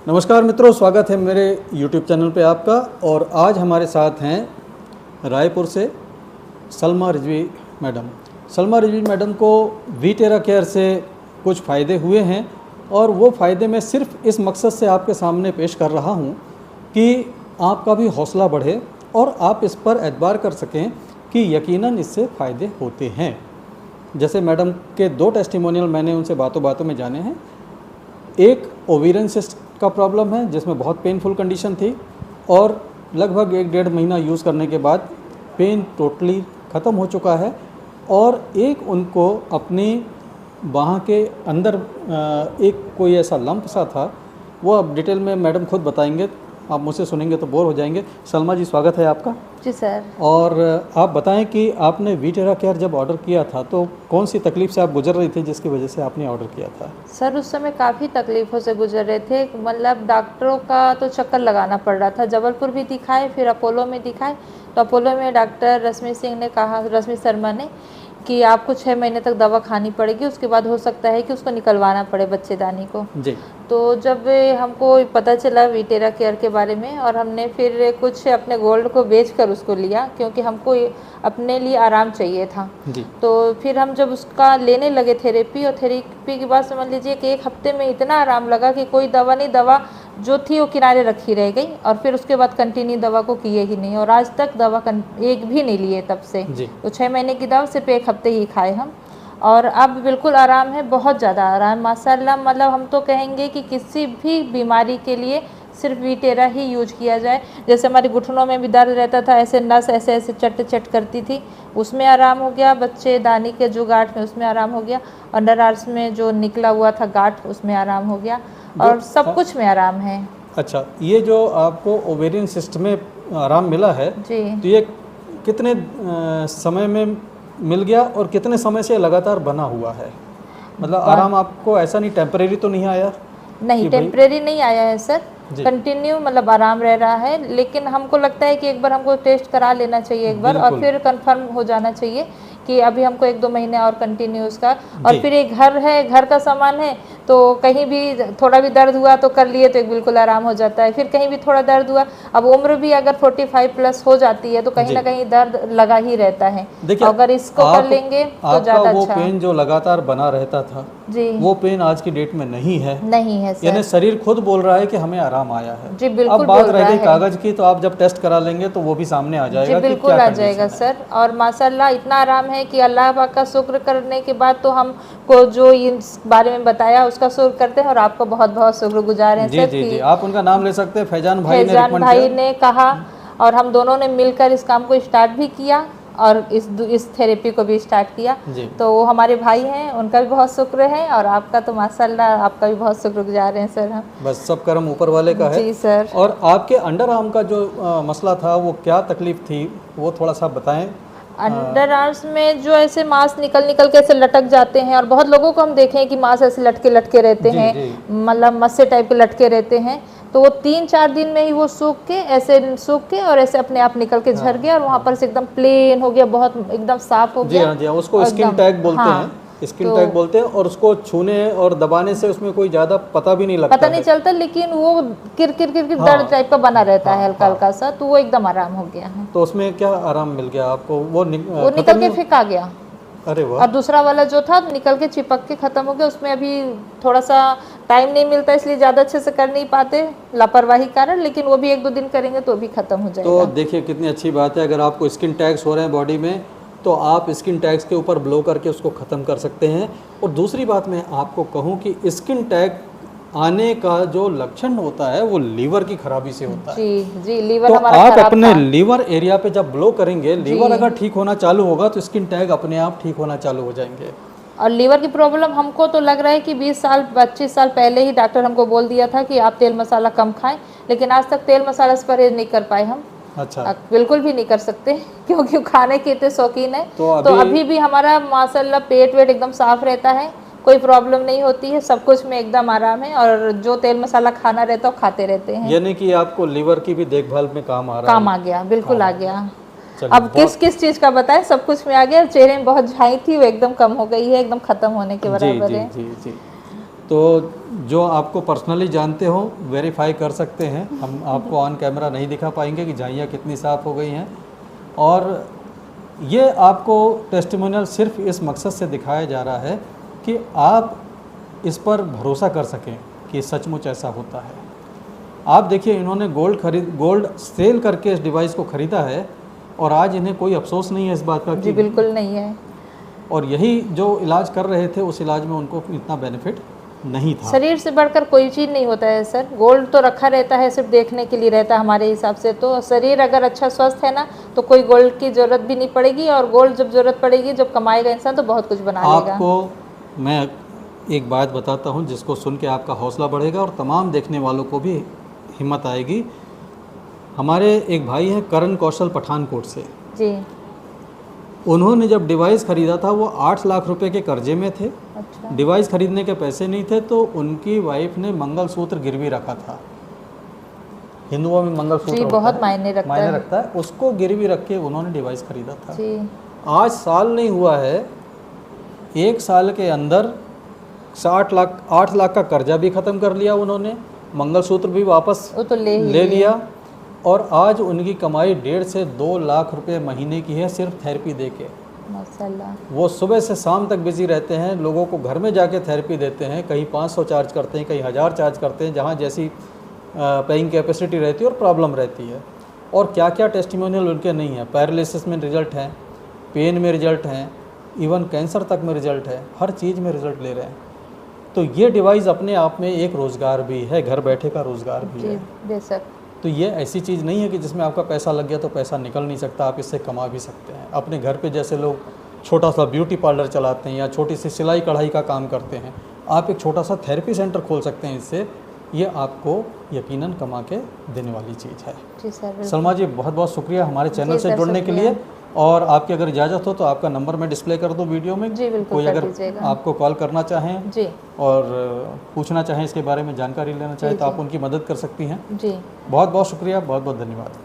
नमस्कार मित्रों, स्वागत है मेरे YouTube चैनल पे आपका। और आज हमारे साथ हैं रायपुर से सलमा रिजवी मैडम। सलमा रिजवी मैडम को वीटेरा केयर से कुछ फ़ायदे हुए हैं और वो फ़ायदे मैं सिर्फ इस मकसद से आपके सामने पेश कर रहा हूँ कि आपका भी हौसला बढ़े और आप इस पर एतबार कर सकें कि यकीनन इससे फ़ायदे होते हैं। जैसे मैडम के 2 टेस्टिमोनियल मैंने उनसे बातों बातों में जाने हैं। एक ओवेरियन सिस्ट का प्रॉब्लम है जिसमें बहुत पेनफुल कंडीशन थी और लगभग 1-1.5 महीना यूज़ करने के बाद पेन टोटली ख़त्म हो चुका है। और एक उनको अपनी बाह के अंदर एक कोई ऐसा लंप सा था, वो अब डिटेल में मैडम खुद बताएंगे, आप मुझसे सुनेंगे तो बोर हो जाएंगे। सलमा जी, स्वागत है आपका। जी सर। और आप बताएं कि आपने वीटेरा केयर जब ऑर्डर किया था तो कौन सी तकलीफ़ से आप गुजर रही थी जिसकी वजह से आपने ऑर्डर किया था? सर उस समय काफ़ी तकलीफ़ों से गुजर रहे थे, मतलब डॉक्टरों का तो चक्कर लगाना पड़ रहा था। जबलपुर भी दिखाए, फिर अपोलो में दिखाए, तो अपोलो में डॉक्टर रश्मि शर्मा ने कि आपको 6 महीने तक दवा खानी पड़ेगी, उसके बाद हो सकता है कि उसको निकलवाना पड़े बच्चेदानी को जी। तो जब हमको पता चला वीटेरा केयर के बारे में, और हमने फिर कुछ अपने गोल्ड को बेचकर उसको लिया क्योंकि हमको अपने लिए आराम चाहिए था जी। तो फिर हम जब उसका लेने लगे थेरेपी, और थेरेपी के बाद समझ लीजिए कि 1 हफ्ते में इतना आराम लगा कि कोई दवा जो थी वो किनारे रखी रह गई, और फिर उसके बाद कंटिन्यू दवा को किए ही नहीं, और आज तक दवा एक भी नहीं लिए तब से। तो 6 महीने की दवा सिर्फ 1 हफ्ते ही खाए हम, और अब बिल्कुल आराम है, बहुत ज़्यादा आराम माशाल्लाह। मतलब हम तो कहेंगे कि किसी भी बीमारी के लिए सिर्फ वीटेरा ही यूज किया जाए। जैसे हमारे घुटनों में भी दर्द रहता था, ऐसे नस ऐसे चट करती थी, उसमें आराम हो गया। बच्चेदानी के जो गांठ में उसमें आराम हो गया, अंडर आर्म्स में जो निकला हुआ था गांठ उसमें आराम हो गया, और सब कुछ में आराम है। अच्छा, ये जो आपको ओवेरियन सिस्ट में आराम मिला है जी, तो ये कितने समय में मिल गया और कितने समय से लगातार बना हुआ है? मतलब आराम आपको ऐसा नहीं, टेम्परेरी तो नहीं आया? नहीं, टेम्परेरी नहीं आया है सर, कंटिन्यू मतलब आराम रह रहा है। लेकिन हमको लगता है कि एक बार हमको टेस्ट करा लेना चाहिए एक बार, और फिर कंफर्म हो जाना चाहिए कि अभी हमको 1-2 महीने और कंटिन्यू उसका। और फिर एक घर है, घर का सामान है, तो कहीं भी थोड़ा भी दर्द हुआ तो कर लिए तो एक बिल्कुल आराम हो जाता है। फिर कहीं भी थोड़ा दर्द हुआ, अब उम्र भी अगर 45+ हो जाती है तो कहीं ना कहीं दर्द लगा ही रहता है। अगर इसको कर लेंगे तो ज़्यादा वो अच्छा। पेन जो लगातार बना रहता था जी, वो पेन आज की डेट में नहीं है सर। यानी शरीर खुद बोल रहा है कि हमें आराम आया है। जी बिल्कुल। अब बात रह गई कागज की, तो आप जब टेस्ट करा लेंगे तो वो भी सामने आ जाएगा। जी बिल्कुल आ जाएगा सर। और माशाल्लाह इतना आराम है कि अल्लाह पाक का शुक्र करने के बाद तो हमको जो इस बारे में बताया उसका शुक्र करते हैं, और आपको बहुत बहुत शुक्रगुजार हैं सर। जी, आप उनका नाम ले सकते हैं, फैजान भाई ने कहा, और हम दोनों ने मिलकर इस काम को स्टार्ट भी किया और इस थेरेपी को भी स्टार्ट किया। तो वो हमारे भाई हैं, उनका भी बहुत शुक्र है, और आपका तो माशाल्लाह आपका भी बहुत शुक्रगुजार हैं सर हम। बस सब कर्म ऊपर वाले का है। जी सर। और आपके अंडर आर्म का जो मसला था वो क्या तकलीफ थी, वो थोड़ा सा बताएं। अंडर आर्म्स में जो ऐसे मांस निकल के ऐसे लटक जाते हैं, और बहुत लोगों को हम देखे हैं कि मांस ऐसे लटके रहते हैं, मतलब मस्से टाइप के लटके रहते हैं, तो वो 3-4 दिन में ही वो सूख के और ऐसे अपने आप निकल के झड़ गया, और वहाँ पर से एकदम प्लेन हो गया, बहुत एकदम साफ हो गया। जी हाँ, उसको स्किन टैग बोलते हैं। स्किन टैग बोलते हैं, और उसको छूने और दबाने से उसमें कोई ज्यादा पता भी नहीं लगता, पता नहीं चलता, लेकिन वो किर दर्द टाइप का बना रहता है हल्का सा, तो वो एकदम आराम हो गया है। तो उसमें क्या आराम मिल गया आपको? वो निकल के फेंका गया। अरे वाह। और दूसरा वाला जो था निकल के चिपक के खत्म हो गया। उसमें अभी थोड़ा सा टाइम नहीं मिलता, इसलिए ज़्यादा अच्छे से कर नहीं पाते लापरवाही कारण, लेकिन वो भी 1-2 दिन करेंगे तो भी खत्म हो जाएगा। तो देखिए कितनी अच्छी बात है, अगर आपको स्किन टैग्स हो रहे हैं बॉडी में तो आप स्किन टैग्स के ऊपर ब्लो करके उसको ख़त्म कर सकते हैं। और दूसरी बात मैं आपको कहूँ कि स्किन टैग आने का जो लक्षण होता है वो लीवर की खराबी से होता है। जी, लीवर तो हमारा आप खराब अपने था। लीवर एरिया पे जब ब्लो करेंगे, लीवर अगर ठीक होना चालू होगा तो स्किन टैग अपने आप ठीक होना चालू हो जाएंगे। और लीवर की प्रॉब्लम हमको तो लग रहा है कि 20-25 साल पहले ही डॉक्टर हमको बोल दिया था कि आप तेल मसाला कम खाएं, लेकिन आज तक तेल मसाला से परहेज नहीं कर पाए हम। अच्छा। बिल्कुल भी नहीं कर सकते क्योंकि खाने के इतने शौकीन है। तो अभी भी हमारा माशाल्लाह पेट वेट एकदम साफ रहता है, कोई प्रॉब्लम नहीं होती है, सब कुछ में एकदम आराम है, और जो तेल मसाला खाना रहता है वो खाते रहते हैं। यानी कि आपको लीवर की भी देखभाल में काम आ रहा है। काम आ गया, बिल्कुल आ गया। अब किस चीज़ का बताएं, सब कुछ में आ गया। चेहरे में बहुत झाई थी, वो एकदम कम हो गई है, एकदम खत्म होने के बराबर है। जी। तो जो आपको पर्सनली जानते हो वेरीफाई कर सकते हैं। हम आपको ऑन कैमरा नहीं दिखा पाएंगे कि झाइयाँ कितनी साफ़ हो गई हैं, और ये आपको टेस्टिमोनियल सिर्फ इस मकसद से दिखाया जा रहा है कि आप इस पर भरोसा कर सकें कि सचमुच ऐसा होता है। आप देखिए, इन्होंने गोल्ड सेल करके इस डिवाइस को ख़रीदा है और आज इन्हें कोई अफसोस नहीं है इस बात का जी बिल्कुल नहीं है। और यही जो इलाज कर रहे थे उस इलाज में उनको इतना बेनिफिट नहीं था। शरीर से बढ़कर कोई चीज़ नहीं होता है सर। गोल्ड तो रखा रहता है, सिर्फ देखने के लिए रहता है हमारे हिसाब से। तो शरीर अगर अच्छा स्वस्थ है ना, तो कोई गोल्ड की ज़रूरत भी नहीं पड़ेगी, और गोल्ड जब ज़रूरत पड़ेगी, जब कमाएगा इंसान, तो बहुत कुछ बना लेगा। आपको मैं एक बात बताता हूँ जिसको सुन के आपका हौसला बढ़ेगा और तमाम देखने वालों को भी हिम्मत आएगी। हमारे एक भाई हैं करण कौशल पठानकोट से जी। उन्होंने जब डिवाइस ख़रीदा था वो 8 लाख रुपए के कर्जे में थे। अच्छा। डिवाइस ख़रीदने के पैसे नहीं थे, तो उनकी वाइफ ने मंगलसूत्र गिरवी रखा था। हिंदुओं में मंगलसूत्र जी बहुत मायने रखता है, उसको गिरवी रख के उन्होंने डिवाइस ख़रीदा था। जी। आज साल नहीं हुआ है, 1 साल के अंदर 8 लाख का कर्जा भी ख़त्म कर लिया उन्होंने, मंगलसूत्र भी वापस वो तो ले लिया, और आज उनकी कमाई 1.5 से 2 लाख रुपए महीने की है सिर्फ थेरेपी देके। माशाल्लाह। वो सुबह से शाम तक बिजी रहते हैं, लोगों को घर में जाके थेरेपी देते हैं। कहीं 500 चार्ज करते हैं, कहीं 1000 चार्ज करते हैं, जहाँ जैसी पेइंग कैपेसिटी रहती है और प्रॉब्लम रहती है। और क्या क्या टेस्टिमोनियल उनके नहीं है। पैरालिसिस में रिजल्ट हैं, पेन में रिजल्ट हैं, इवन कैंसर तक में रिजल्ट है, हर चीज़ में रिजल्ट ले रहे हैं। तो ये डिवाइस अपने आप में एक रोज़गार भी है, घर बैठे का रोज़गार भी है। बेशक। तो ये ऐसी चीज़ नहीं है कि जिसमें आपका पैसा लग गया तो पैसा निकल नहीं सकता, आप इससे कमा भी सकते हैं। अपने घर पे जैसे लोग छोटा सा ब्यूटी पार्लर चलाते हैं या छोटी सी सिलाई कढ़ाई का काम करते हैं, आप एक छोटा सा थेरेपी सेंटर खोल सकते हैं इससे। ये आपको यकीनन कमा के देने वाली चीज़ है। जी सर। सलमा जी बहुत बहुत शुक्रिया हमारे चैनल से जुड़ने के लिए। और आपकी अगर इजाज़त हो तो आपका नंबर मैं डिस्प्ले कर दूं वीडियो में। जी बिल्कुल, कोई अगर आपको कॉल करना चाहें जी और पूछना चाहें, इसके बारे में जानकारी लेना चाहें, तो आप उनकी मदद कर सकती हैं। जी। बहुत बहुत शुक्रिया, बहुत बहुत धन्यवाद।